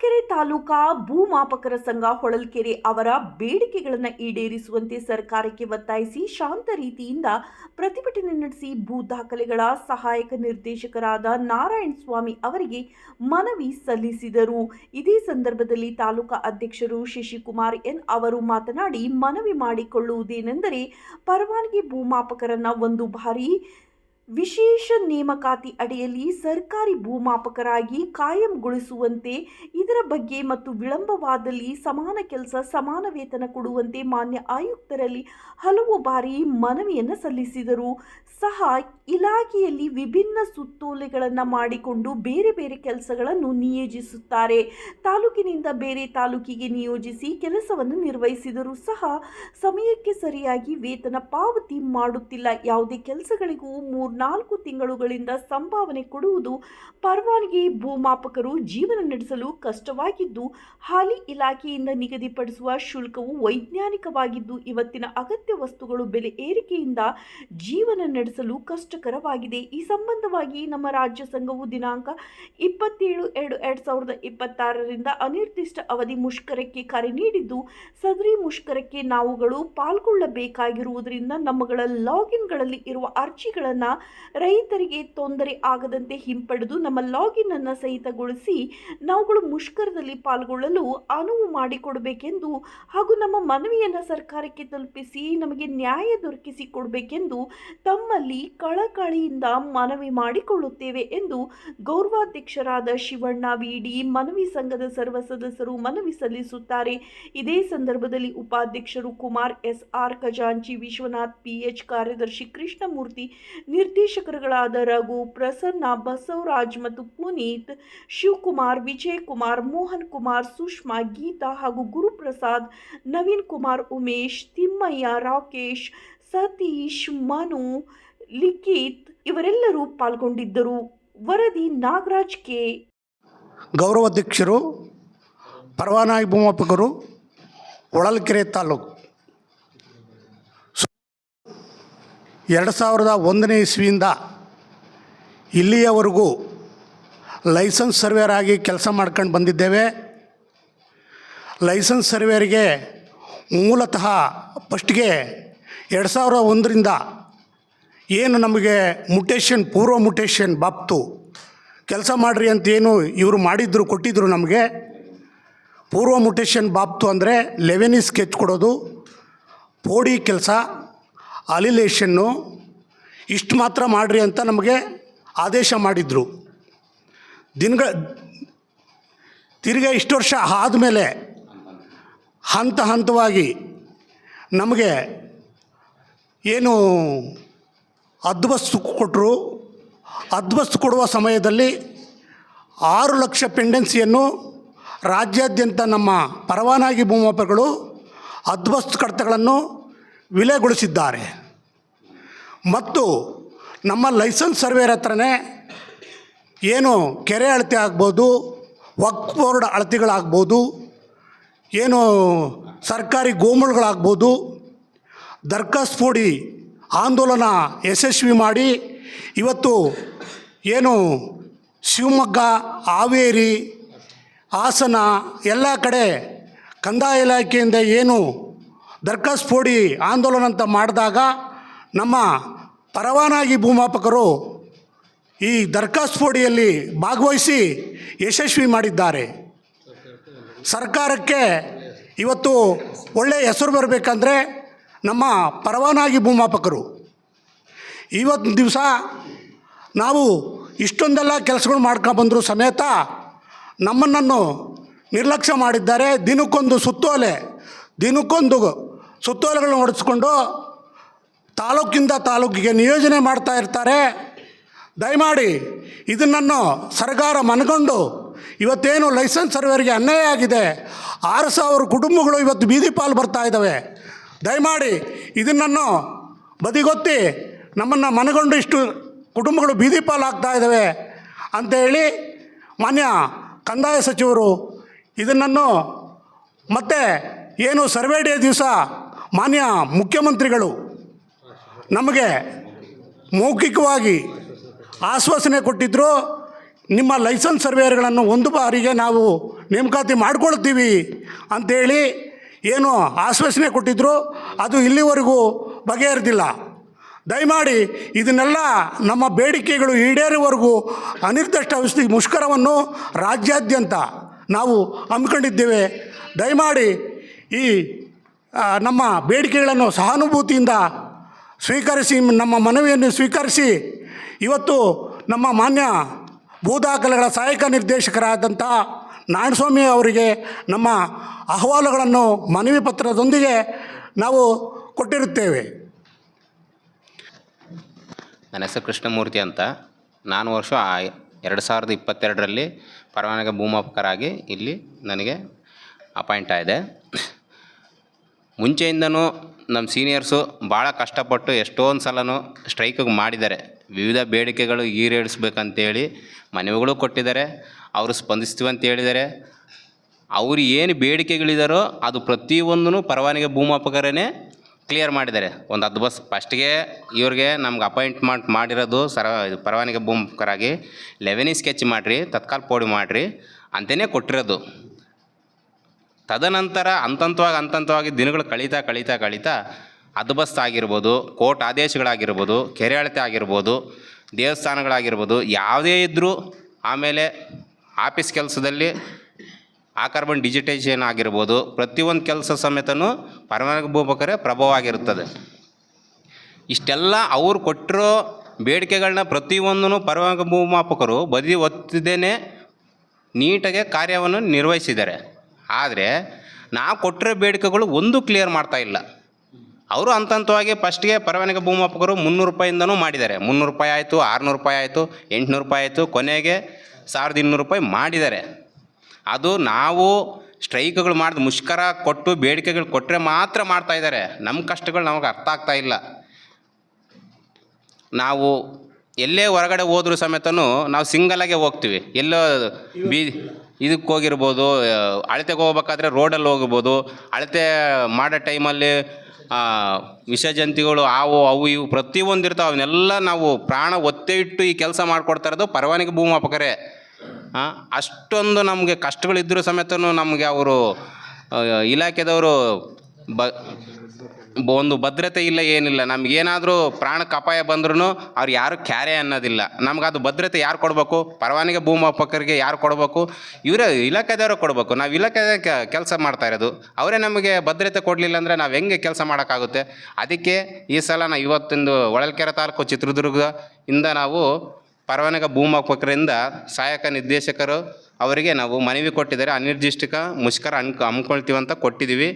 ಹೊಳಲ್ಕೆರೆ ತಾಲೂಕಾ ಭೂಮಾಪಕರ ಸಂಘ ಹೊಳಲ್ಕೆರೆ ಅವರ ಬೇಡಿಕೆಗಳನ್ನು ಈಡೇರಿಸುವಂತೆ ಸರ್ಕಾರಕ್ಕೆ ಒತ್ತಾಯಿಸಿ ಶಾಂತ ರೀತಿಯಿಂದ ಪ್ರತಿಭಟನೆ ನಡೆಸಿ ಭೂ ದಾಖಲೆಗಳ ಸಹಾಯಕ ನಿರ್ದೇಶಕರಾದ ನಾರಾಯಣ ಸ್ವಾಮಿ ಅವರಿಗೆ ಮನವಿ ಸಲ್ಲಿಸಿದರು. ಇದೇ ಸಂದರ್ಭದಲ್ಲಿ ತಾಲೂಕಾ ಅಧ್ಯಕ್ಷರು ಶಶಿಕುಮಾರ್ ಎನ್ ಅವರು ಮಾತನಾಡಿ, ಮನವಿ ಮಾಡಿಕೊಳ್ಳುವುದೇನೆಂದರೆ ಪರವಾನಗಿ ಭೂಮಾಪಕರನ್ನ ಒಂದು ಬಾರಿ ವಿಶೇಷ ನೇಮಕಾತಿ ಅಡಿಯಲ್ಲಿ ಸರ್ಕಾರಿ ಭೂಮಾಪಕರಾಗಿ ಕಾಯಂಗೊಳಿಸುವಂತೆ, ಇದರ ಬಗ್ಗೆ ಮತ್ತು ವಿಳಂಬವಾದಲ್ಲಿ ಸಮಾನ ಕೆಲಸ ಸಮಾನ ವೇತನ ಕೊಡುವಂತೆ ಮಾನ್ಯ ಆಯುಕ್ತರಲ್ಲಿ ಹಲವು ಬಾರಿ ಮನವಿಯನ್ನು ಸಲ್ಲಿಸಿದರು. ಸಹ ಇಲಾಖೆಯಲ್ಲಿ ವಿಭಿನ್ನ ಸುತ್ತೋಲೆಗಳನ್ನು ಮಾಡಿಕೊಂಡು ಬೇರೆ ಬೇರೆ ಕೆಲಸಗಳನ್ನು ನಿಯೋಜಿಸುತ್ತಾರೆ. ತಾಲೂಕಿನಿಂದ ಬೇರೆ ತಾಲೂಕಿಗೆ ನಿಯೋಜಿಸಿ ಕೆಲಸವನ್ನು ನಿರ್ವಹಿಸಿದರೂ ಸಹ ಸಮಯಕ್ಕೆ ಸರಿಯಾಗಿ ವೇತನ ಪಾವತಿ ಮಾಡುತ್ತಿಲ್ಲ. ಯಾವುದೇ ಕೆಲಸಗಳಿಗೂ 3-4 ತಿಂಗಳುಗಳಿಂದ ಸಂಭಾವನೆ ಕೊಡುವುದು ಪರವಾನಗಿ ಭೂಮಾಪಕರು ಜೀವನ ನಡೆಸಲು ಕಷ್ಟವಾಗಿದ್ದು, ಹಾಲಿ ಇಲಾಖೆಯಿಂದ ನಿಗದಿಪಡಿಸುವ ಶುಲ್ಕವು ವೈಜ್ಞಾನಿಕವಾಗಿದ್ದು, ಇವತ್ತಿನ ಅಗತ್ಯ ವಸ್ತುಗಳು ಬೆಲೆ ಏರಿಕೆಯಿಂದ ಜೀವನ ನಡೆಸಲು ಕಷ್ಟಕರವಾಗಿದೆ. ಈ ಸಂಬಂಧವಾಗಿ ನಮ್ಮ ರಾಜ್ಯ ಸಂಘವು ದಿನಾಂಕ 27/2/2026 ಅನಿರ್ದಿಷ್ಟ ಅವಧಿ ಮುಷ್ಕರಕ್ಕೆ ಕರೆ ನೀಡಿದ್ದು, ಸದರಿ ಮುಷ್ಕರಕ್ಕೆ ನಾವುಗಳು ಪಾಲ್ಗೊಳ್ಳಬೇಕಾಗಿರುವುದರಿಂದ ನಮ್ಮಗಳ ಲಾಗಿನ್ಗಳಲ್ಲಿ ಇರುವ ಅರ್ಜಿಗಳನ್ನು ರೈತರಿಗೆ ತೊಂದರೆ ಆಗದಂತೆ ಹಿಂಪಡೆದು ನಮ್ಮ ಲಾಗಿನ್ ಅನ್ನು ಸಹಿತಗೊಳಿಸಿ ನಾವುಗಳು ಮುಷ್ಕರದಲ್ಲಿ ಪಾಲ್ಗೊಳ್ಳಲು ಅನುವು ಮಾಡಿಕೊಡಬೇಕೆಂದು ಹಾಗೂ ನಮ್ಮ ಮನವಿಯನ್ನು ಸರ್ಕಾರಕ್ಕೆ ತಲುಪಿಸಿ ನಮಗೆ ನ್ಯಾಯ ದೊರಕಿಸಿಕೊಡಬೇಕೆಂದು ತಮ್ಮಲ್ಲಿ ಕಳಕಳಿಯಿಂದ ಮನವಿ ಮಾಡಿಕೊಳ್ಳುತ್ತೇವೆ ಎಂದು ಗೌರವಾಧ್ಯಕ್ಷರಾದ ಶಿವಣ್ಣ ವಿಡಿ ಮನವಿ ಸಂಘದ ಸರ್ವ ಸದಸ್ಯರು ಮನವಿ ಸಲ್ಲಿಸುತ್ತಾರೆ. ಇದೇ ಸಂದರ್ಭದಲ್ಲಿ ಉಪಾಧ್ಯಕ್ಷರು ಕುಮಾರ್ SR, ಖಜಾಂಚಿ ವಿಶ್ವನಾಥ್ PH, ಕಾರ್ಯದರ್ಶಿ ಕೃಷ್ಣಮೂರ್ತಿ, ನಿರ್ದೇಶಕರುಗಳಾದ ರಘು, ಪ್ರಸನ್ನ, ಬಸವರಾಜ್ ಮತ್ತು ಪುನೀತ್, ಶಿವಕುಮಾರ್, ವಿಜಯಕುಮಾರ್, ಮೋಹನ್ ಕುಮಾರ್, ಸುಷ್ಮಾ, ಗೀತಾ ಹಾಗೂ ಗುರುಪ್ರಸಾದ್, ನವೀನ್ ಕುಮಾರ್, ಉಮೇಶ್, ತಿಮ್ಮಯ್ಯ, ರಾಕೇಶ್, ಸತೀಶ್, ಮನು, ಲಿಖಿತ್ ಇವರೆಲ್ಲರೂ ಪಾಲ್ಗೊಂಡಿದ್ದರು. ವರದಿ ನಾಗರಾಜ್ ಕೆ. ಗೌರವಾಧ್ಯಕ್ಷರು, ಪರವಾನಗಿ ಭೂಮಾಪಕರು, ಹೊಳಲ್ಕೆರೆ ತಾಲೂಕು. 2001ನೇ ಇಸ್ವಿಯಿಂದ ಇಲ್ಲಿಯವರೆಗೂ ಲೈಸೆನ್ಸ್ ಸರ್ವೇಯರ್ ಆಗಿ ಕೆಲಸ ಮಾಡ್ಕೊಂಡು ಬಂದಿದ್ದೇವೆ. ಲೈಸೆನ್ಸ್ ಸರ್ವೇಯರಿಗೆ ಮೂಲತಃ ಫಸ್ಟ್ಗೆ 2001ರಿಂದ ಏನು ನಮಗೆ ಮುಟೇಷನ್, ಪೂರ್ವ ಮುಟೇಷನ್ ಬಾಪ್ತು ಕೆಲಸ ಮಾಡಿರಿ ಅಂತ ಏನು ಇವರು ಮಾಡಿದ್ರು, ಕೊಟ್ಟಿದ್ದರು ನಮಗೆ. ಪೂರ್ವ ಮುಟೇಷನ್ ಬಾಪ್ತು ಅಂದರೆ ಲೆವೆನಿ ಸ್ಕೆಚ್ ಕೊಡೋದು, ಪೋಡಿ ಕೆಲಸ, ಅಲಿಲೇಷನ್ನು, ಇಷ್ಟು ಮಾತ್ರ ಮಾಡಿರಿ ಅಂತ ನಮಗೆ ಆದೇಶ ಮಾಡಿದರು. ತಿರ್ಗಿ ಇಷ್ಟು ವರ್ಷ ಆದಮೇಲೆ ಹಂತ ಹಂತವಾಗಿ ನಮಗೆ ಏನು ಅದ್ವಸ್ತು ಕೊಟ್ಟರು. ಅದ್ವಸ್ತು ಕೊಡುವ ಸಮಯದಲ್ಲಿ 6 ಲಕ್ಷ ಪೆಂಡೆನ್ಸಿಯನ್ನು ರಾಜ್ಯಾದ್ಯಂತ ನಮ್ಮ ಪರವಾನಗಿ ಭೂಮಾಪಕರು ಅದ್ವಸ್ತು ಕಡತಗಳನ್ನು ವಿಲೆಗೊಳಿಸಿದ್ದಾರೆ. ಮತ್ತು ನಮ್ಮ ಲೈಸೆನ್ಸ್ ಸರ್ವೇಯರ್ ಹತ್ರನೇ ಏನು ಕೆರೆ ಅಳತೆ ಆಗ್ಬೋದು, ವಕ್ಫ್ ಬೋರ್ಡ್ ಅಳತೆಗಳಾಗ್ಬೋದು, ಏನು ಸರ್ಕಾರಿ ಗೋಮೂಲಗಳಾಗ್ಬೋದು, ದರ್ಖಾಸ್ತು ಪೋಡಿ ಆಂದೋಲನ ಯಶಸ್ವಿ ಮಾಡಿ ಇವತ್ತು ಏನು ಶಿವಮೊಗ್ಗ, ಹಾವೇರಿ, ಹಾಸನ ಎಲ್ಲ ಕಡೆ ಕಂದಾಯ ಇಲಾಖೆಯಿಂದ ಏನು ದರ್ಖಾಸ್ತು ಪೋಡಿ ಆಂದೋಲನ ಅಂತ ಮಾಡಿದಾಗ ನಮ್ಮ ಪರವಾನಗಿ ಭೂಮಾಪಕರು ಈ ದರ್ಖಾಸ್ತು ಪೋಡಿಯಲ್ಲಿ ಭಾಗವಹಿಸಿ ಯಶಸ್ವಿ ಮಾಡಿದ್ದಾರೆ. ಸರ್ಕಾರಕ್ಕೆ ಇವತ್ತು ಒಳ್ಳೆಯ ಹೆಸರು ಬರಬೇಕಂದ್ರೆ ನಮ್ಮ ಪರವಾನಗಿ ಭೂಮಾಪಕರು ಇವತ್ತು ದಿವಸ ನಾವು ಇಷ್ಟೊಂದೆಲ್ಲ ಕೆಲಸಗಳು ಮಾಡ್ಕೊಂಡ್ಬಂದರೂ ಸಮೇತ ನಮ್ಮನ್ನು ನಿರ್ಲಕ್ಷ್ಯ ಮಾಡಿದ್ದಾರೆ. ದಿನಕ್ಕೊಂದು ಸುತ್ತೋಲೆಗಳನ್ನ ಹೊಡೆಸ್ಕೊಂಡು ತಾಲೂಕಿಂದ ತಾಲೂಕಿಗೆ ನಿಯೋಜನೆ ಮಾಡ್ತಾ ಇರ್ತಾರೆ. ದಯಮಾಡಿ ಇದನ್ನು ಸರ್ಕಾರ ಮನಗಂಡು ಇವತ್ತೇನು ಲೈಸೆನ್ಸ್ ಸರ್ವೇಯರ್ಗೆ ಅನ್ಯಾಯ ಆಗಿದೆ, 6,000 ಕುಟುಂಬಗಳು ಇವತ್ತು ಬೀದಿ ಪಾಲು ಬರ್ತಾ ಇದ್ದಾವೆ. ದಯಮಾಡಿ ಇದನ್ನು ಬದಿಗೊತ್ತಿ ನಮ್ಮನ್ನು ಮನಗಂಡು ಇಷ್ಟು ಕುಟುಂಬಗಳು ಬೀದಿ ಪಾಲು ಆಗ್ತಾ ಇದ್ದಾವೆ ಅಂಥೇಳಿ ಮಾನ್ಯ ಕಂದಾಯ ಸಚಿವರು ಇದನ್ನು ಮತ್ತು ಏನು ಸರ್ವೆ ಡೇ ದಿವಸ ಮಾನ್ಯ ಮುಖ್ಯಮಂತ್ರಿಗಳು ನಮಗೆ ಮೌಖಿಕವಾಗಿ ಆಶ್ವಾಸನೆ ಕೊಟ್ಟಿದ್ದರು. ನಿಮ್ಮ ಲೈಸೆನ್ಸ್ ಸರ್ವೇಯರ್ಗಳನ್ನು ಒಂದು ಬಾರಿಗೆ ನಾವು ನೇಮಕಾತಿ ಮಾಡ್ಕೊಳ್ತೀವಿ ಅಂಥೇಳಿ ಏನು ಆಶ್ವಾಸನೆ ಕೊಟ್ಟಿದ್ದರು, ಅದು ಇಲ್ಲಿವರೆಗೂ ಬಗೆಹರಿದಿಲ್ಲ. ದಯಮಾಡಿ ಇದನ್ನೆಲ್ಲ ನಮ್ಮ ಬೇಡಿಕೆಗಳು ಈಡೇರುವವರೆಗೂ ಅನಿರ್ದಿಷ್ಟಾವಧಿ ಮುಷ್ಕರವನ್ನು ರಾಜ್ಯಾದ್ಯಂತ ನಾವು ಹಮ್ಮಿಕೊಂಡಿದ್ದೇವೆ. ದಯಮಾಡಿ ಈ ನಮ್ಮ ಬೇಡಿಕೆಗಳನ್ನು ಸಹಾನುಭೂತಿಯಿಂದ ಸ್ವೀಕರಿಸಿ, ನಮ್ಮ ಮನವಿಯನ್ನು ಸ್ವೀಕರಿಸಿ, ಇವತ್ತು ನಮ್ಮ ಮಾನ್ಯ ಭೂ ದಾಖಲೆಗಳ ಸಹಾಯಕ ನಿರ್ದೇಶಕರಾದಂಥ ನಾರಾಯಣಸ್ವಾಮಿ ಅವರಿಗೆ ನಮ್ಮ ಅಹವಾಲುಗಳನ್ನು ಮನವಿ ಪತ್ರದೊಂದಿಗೆ ನಾವು ಕೊಟ್ಟಿರುತ್ತೇವೆ. ನನ್ನ ಹೆಸರು ಕೃಷ್ಣಮೂರ್ತಿ ಅಂತ. ನಾನು ವರ್ಷ 2022ರಲ್ಲಿ ಪರವಾನಗಿ ಭೂಮಾಪಕರಾಗಿ ಇಲ್ಲಿ ನನಗೆ ಅಪಾಯಿಂಟ್ ಆಗಿದೆ. ಮುಂಚೆಯಿಂದನೂ ನಮ್ಮ ಸೀನಿಯರ್ಸು ಭಾಳ ಕಷ್ಟಪಟ್ಟು ಎಷ್ಟೊಂದು ಸಲನೂ ಸ್ಟ್ರೈಕಿಗೆ ಮಾಡಿದ್ದಾರೆ. ವಿವಿಧ ಬೇಡಿಕೆಗಳು ಈಡೇರಿಸ್ಬೇಕಂತೇಳಿ ಮನವಿಗಳು ಕೊಟ್ಟಿದ್ದಾರೆ. ಅವರು ಸ್ಪಂದಿಸ್ತೀವಿ ಅಂತ ಹೇಳಿದ್ದಾರೆ. ಅವರು ಏನು ಬೇಡಿಕೆಗಳಿದಾರೋ ಅದು ಪ್ರತಿಯೊಂದೂ ಪರವಾನಗಿ ಭೂಮಾಪಕರೇ ಕ್ಲಿಯರ್ ಮಾಡಿದ್ದಾರೆ. ಒಂದು 10 ಬಸ್ ಫಸ್ಟಿಗೆ ಇವ್ರಿಗೆ ನಮ್ಗೆ ಅಪಾಯಿಂಟ್ಮೆಂಟ್ ಮಾಡಿರೋದು ಪರವಾನಗಿ ಭೂಮಾಪಕರಾಗಿ 11 ಸ್ಕೆಚ್ ಮಾಡಿರಿ, ತತ್ಕಾಲ್ ಪೋಡಿ ಮಾಡಿರಿ ಅಂತಲೇ ಕೊಟ್ಟಿರೋದು. ತದನಂತರ ಹಂತವಾಗಿ ದಿನಗಳು ಕಳೀತಾ 10 ಬಸ್ ಆಗಿರ್ಬೋದು, ಕೋರ್ಟ್ ಆದೇಶಗಳಾಗಿರ್ಬೋದು, ಕೆರೆ ಅಳತೆ ಆಗಿರ್ಬೋದು, ದೇವಸ್ಥಾನಗಳಾಗಿರ್ಬೋದು, ಯಾವುದೇ ಇದ್ದರೂ, ಆಮೇಲೆ ಆಫೀಸ್ ಕೆಲಸದಲ್ಲಿ ಕಾರ್ಬನ್ ಡಿಜಿಟೈಸೇಷನ್ ಆಗಿರ್ಬೋದು, ಪ್ರತಿಯೊಂದು ಕೆಲಸ ಸಮೇತನೂ ಪರವಾನಗಿ ಭೂಮಾಪಕರೇ ಪ್ರಭಾವ ಆಗಿರುತ್ತದೆ. ಇಷ್ಟೆಲ್ಲ ಅವ್ರು ಕೊಟ್ಟಿರೋ ಬೇಡಿಕೆಗಳನ್ನ ಪ್ರತಿಯೊಂದೂ ಪರವಾನಗಿ ಭೂಮಾಪಕರು ಬದಿ ಒತ್ತಿದ್ದೇನೆ ನೀಟಾಗೆ ಕಾರ್ಯವನ್ನು ನಿರ್ವಹಿಸಿದ್ದಾರೆ. ಆದರೆ ನಾವು ಕೊಟ್ಟಿರೋ ಬೇಡಿಕೆಗಳು ಒಂದು ಕ್ಲಿಯರ್ ಮಾಡ್ತಾಯಿಲ್ಲ. ಅವರು ಹಂತವಾಗಿ ಫಸ್ಟಿಗೆ ಪರವಾನಗಿ ಭೂಮಾಪಕರು 300 ರೂಪಾಯಿಂದನೂ ಮಾಡಿದ್ದಾರೆ. 300 ರೂಪಾಯಿ ಆಯಿತು, 600 ರೂಪಾಯಿ ಆಯಿತು, 800 ರೂಪಾಯಿ ಆಯಿತು, ಕೊನೆಗೆ 1200 ರೂಪಾಯಿ ಮಾಡಿದ್ದಾರೆ. ಅದು ನಾವು ಸ್ಟ್ರೈಕ್ಗಳು ಮಾಡಿದ ಮುಷ್ಕರ ಕೊಟ್ಟು ಬೇಡಿಕೆಗಳು ಕೊಟ್ಟರೆ ಮಾತ್ರ ಮಾಡ್ತಾಯಿದ್ದಾರೆ. ನಮ್ಮ ಕಷ್ಟಗಳು ನಮಗೆ ಅರ್ಥ ಆಗ್ತಾಯಿಲ್ಲ. ನಾವು ಎಲ್ಲೇ ಹೊರಗಡೆ ಹೋದ್ರೂ ಸಮೇತನೂ ನಾವು ಸಿಂಗಲಾಗೆ ಹೋಗ್ತೀವಿ. ಎಲ್ಲೋ ಇದಕ್ಕೆ ಹೋಗಿರ್ಬೋದು, ಅಳತೆಗೆ ಹೋಗ್ಬೇಕಾದ್ರೆ ರೋಡಲ್ಲಿ ಹೋಗ್ಬೋದು. ಅಳತೆ ಮಾಡೋ ಟೈಮಲ್ಲಿ ವಿಷಜಂತಿಗಳು ಅವು ಇವು ಪ್ರತಿಯೊಂದು ಇರ್ತಾವೆ. ಅವನ್ನೆಲ್ಲ ನಾವು ಪ್ರಾಣ ಒತ್ತೆ ಇಟ್ಟು ಈ ಕೆಲಸ ಮಾಡಿಕೊಡ್ತಾ ಇರೋದು ಪರವಾನಗಿ ಭೂಮಾಪಕರೇ. ಅಷ್ಟೊಂದು ನಮಗೆ ಕಷ್ಟಗಳಿದ್ದರೂ ಸಮೇತನೂ ನಮಗೆ ಅವರು ಇಲಾಖೆದವರು ಒಂದು ಭದ್ರತೆ ಇಲ್ಲ, ಏನಿಲ್ಲ. ನಮಗೇನಾದರೂ ಪ್ರಾಣಕ್ಕೆ ಅಪಾಯ ಬಂದ್ರೂ ಅವ್ರು ಯಾರು ಕ್ಯಾರೆ ಅನ್ನೋದಿಲ್ಲ. ನಮಗದು ಭದ್ರತೆ ಯಾರು ಕೊಡಬೇಕು? ಪರವಾನಗಿ ಭೂಮಾಪಕರಿಗೆ ಯಾರು ಕೊಡಬೇಕು? ಇವರೇ ಇಲಾಖೆದವರು ಕೊಡಬೇಕು. ನಾವು ಇಲಾಖೆ ಕೆಲಸ ಮಾಡ್ತಾ ಇರೋದು, ಅವರೇ ನಮಗೆ ಭದ್ರತೆ ಕೊಡಲಿಲ್ಲ ಅಂದರೆ ನಾವು ಹೆಂಗೆ ಕೆಲಸ ಮಾಡೋಕ್ಕಾಗುತ್ತೆ? ಅದಕ್ಕೆ ಈ ಸಲ ನಾವು ಇವತ್ತಿಂದು ಹೊಳಲ್ಕೆರೆ ತಾಲೂಕು ಚಿತ್ರದುರ್ಗದಿಂದ ನಾವು ಪರವಾನಗಿ ಭೂಮಾಪಕರಿಂದ ಸಹಾಯಕ ನಿರ್ದೇಶಕರು ಅವರಿಗೆ ನಾವು ಮನವಿ ಕೊಟ್ಟಿದ್ದಾರೆ. ಅನಿರ್ದಿಷ್ಟ ಮುಷ್ಕರ ಹಮ್ಮಿಕೊಳ್ತೀವಿ ಅಂತ ಕೊಟ್ಟಿದ್ದೀವಿ.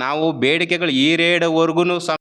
ನಾವು ಬೇಡಿಕೆಗಳು ಈಡೇರೋವರೆಗೂ ಸಹ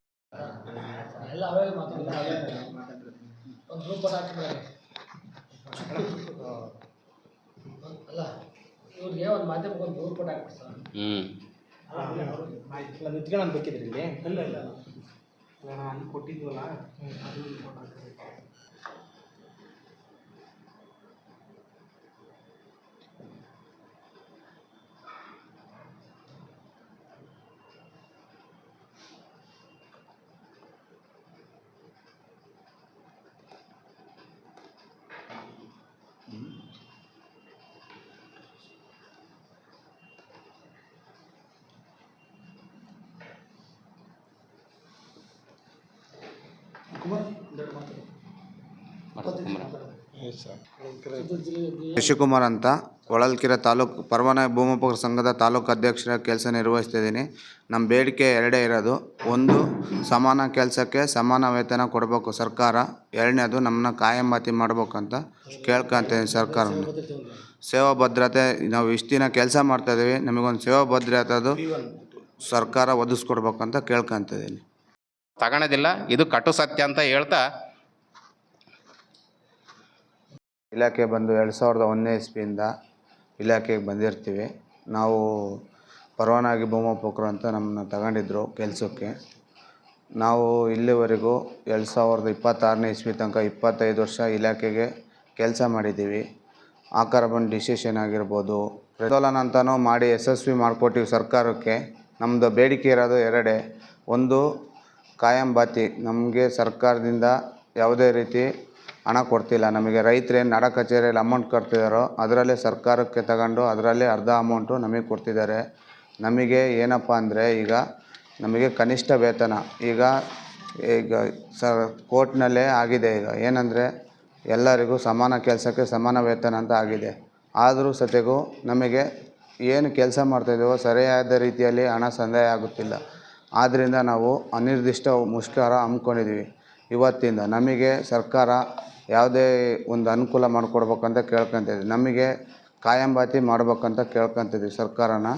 ಶಶಿಕುಮಾರ್ ಅಂತ, ಹೊಳಲ್ಕೆರೆ ತಾಲೂಕು ಪರವಾನಗಿ ಭೂಮಾಪಕರ ಸಂಘದ ತಾಲೂಕು ಅಧ್ಯಕ್ಷರ ಕೆಲಸ ನಿರ್ವಹಿಸ್ತಿದ್ದೀನಿ. ನಮ್ಮ ಬೇಡಿಕೆ ಎರಡೇ ಇರೋದು. ಒಂದು, ಸಮಾನ ಕೆಲಸಕ್ಕೆ ಸಮಾನ ವೇತನ ಕೊಡಬೇಕು ಸರ್ಕಾರ. ಎರಡನೇದು, ನಮ್ಮನ್ನ ಕಾಯಂ ಬಾತಿ ಮಾಡ್ಬೇಕಂತ ಕೇಳ್ಕೊತೀನಿ ಸರ್ಕಾರನ. ಸೇವಾ ಭದ್ರತೆ, ನಾವು ಇಷ್ಟು ದಿನ ಕೆಲಸ ಮಾಡ್ತಾಯಿದ್ದೀವಿ, ನಮಗೊಂದು ಸೇವಾ ಭದ್ರತೆದು ಸರ್ಕಾರ ಒದಗಿಸ್ಕೊಡ್ಬೇಕಂತ ಕೇಳ್ಕೊತಿದ್ದೀನಿ. ತಗೊಳೋದಿಲ್ಲ, ಇದು ಕಟು ಸತ್ಯ ಅಂತ ಹೇಳ್ತಾ ಇಲಾಖೆ ಬಂದು 2001ನೇ ಇಸ್ವಿಯಿಂದ ಇಲಾಖೆಗೆ ಬಂದಿರ್ತೀವಿ. ನಾವು ಪರವಾನಗಿ ಭೂಮಾಪಕರು ಅಂತ ನಮ್ಮನ್ನ ತಗೊಂಡಿದ್ರು ಕೆಲಸಕ್ಕೆ. ನಾವು ಇಲ್ಲಿವರೆಗೂ 2026ನೇ ಇಸ್ವಿ ತನಕ 25 ವರ್ಷ ಇಲಾಖೆಗೆ ಕೆಲಸ ಮಾಡಿದ್ದೀವಿ. ಕಾರ್ಬನ್ ಡಿಸಿಷನ್ ಆಗಿರ್ಬೋದು, ಆಂದೋಲನ ಅಂತಲೂ ಮಾಡಿ ಯಶಸ್ವಿ ಮಾಡಿಕೊಟ್ಟಿವಿ ಸರ್ಕಾರಕ್ಕೆ. ನಮ್ಮದು ಬೇಡಿಕೆ ಇರೋದು ಎರಡೇ. ಒಂದು, ಕಾಯಂ ಬಾತಿ. ನಮಗೆ ಸರ್ಕಾರದಿಂದ ಯಾವುದೇ ರೀತಿ ಹಣ ಕೊಡ್ತಿಲ್ಲ. ನಮಗೆ ರೈತರೇನು ನಾಡ ಕಚೇರಿಯಲ್ಲಿ ಅಮೌಂಟ್ ಕೊಡ್ತಿದ್ದಾರೋ ಅದರಲ್ಲೇ ಸರ್ಕಾರಕ್ಕೆ ತಗೊಂಡು ಅದರಲ್ಲೇ ಅರ್ಧ ಅಮೌಂಟು ನಮಗೆ ಕೊಡ್ತಿದ್ದಾರೆ. ನಮಗೆ ಏನಪ್ಪ ಅಂದರೆ ಈಗ ನಮಗೆ ಕನಿಷ್ಠ ವೇತನ ಈಗ ಕೋರ್ಟ್ನಲ್ಲೇ ಆಗಿದೆ. ಈಗ ಏನಂದರೆ ಎಲ್ಲರಿಗೂ ಸಮಾನ ಕೆಲಸಕ್ಕೆ ಸಮಾನ ವೇತನ ಅಂತ ಆಗಿದೆ. ಆದರೂ ಸತೆಗೂ ನಮಗೆ ಏನು ಕೆಲಸ ಮಾಡ್ತಾಯಿದ್ದೀವೋ ಸರಿಯಾದ ರೀತಿಯಲ್ಲಿ ಹಣ ಸಂದಾಯ ಆಗುತ್ತಿಲ್ಲ. ಆದ್ದರಿಂದ ನಾವು ಅನಿರ್ದಿಷ್ಟ ಮುಷ್ಕರ ಹಮ್ಮಿಕೊಂಡಿದ್ದೀವಿ. ಇವತ್ತಿಂದ ನಮಗೆ ಸರ್ಕಾರ ಯಾವುದೇ ಒಂದು ಅನುಕೂಲ ಮಾಡಿಕೊಡ್ಬೇಕಂತ ಕೇಳ್ಕೊತಿದ್ದೀವಿ. ನಮಗೆ ಕಾಯಂಬಾತಿ ಮಾಡ್ಬೇಕಂತ ಕೇಳ್ಕೊತಿದ್ದೀವಿ ಸರ್ಕಾರನ.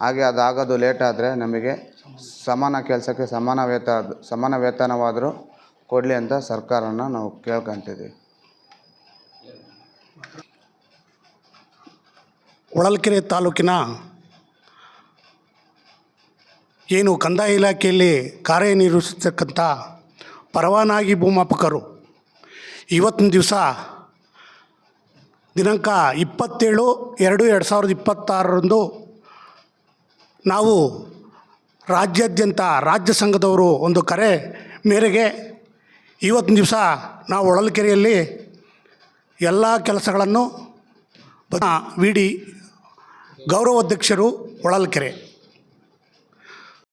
ಹಾಗೆ ಅದಾಗೋದು ಲೇಟ್ ಆದರೆ ನಮಗೆ ಸಮಾನ ಕೆಲಸಕ್ಕೆ ಸಮಾನ ವೇತನವಾದರೂ ಕೊಡಲಿ ಅಂತ ಸರ್ಕಾರನ ನಾವು ಕೇಳ್ಕೊತಿದ್ದೀವಿ. ಹೊಳಲ್ಕೆರೆ ತಾಲೂಕಿನ ಏನು ಕಂದಾಯ ಇಲಾಖೆಯಲ್ಲಿ ಕಾರ್ಯನಿರ್ವಹಿಸತಕ್ಕಂಥ ಪರವಾನಗಿ ಭೂಮಾಪಕರು ಇವತ್ತಿನ ದಿವಸ ದಿನಾಂಕ 27/2/2026 ನಾವು ರಾಜ್ಯಾದ್ಯಂತ ರಾಜ್ಯ ಸಂಘದವರು ಒಂದು ಕರೆ ಮೇರೆಗೆ ಇವತ್ತಿನ ದಿವಸ ನಾವು ಹೊಳಲ್ಕೆರೆಯಲ್ಲಿ ಎಲ್ಲ ಕೆಲಸಗಳನ್ನು ವಿಡಿ ಗೌರವಾಧ್ಯಕ್ಷರು ಹೊಳಲ್ಕೆರೆ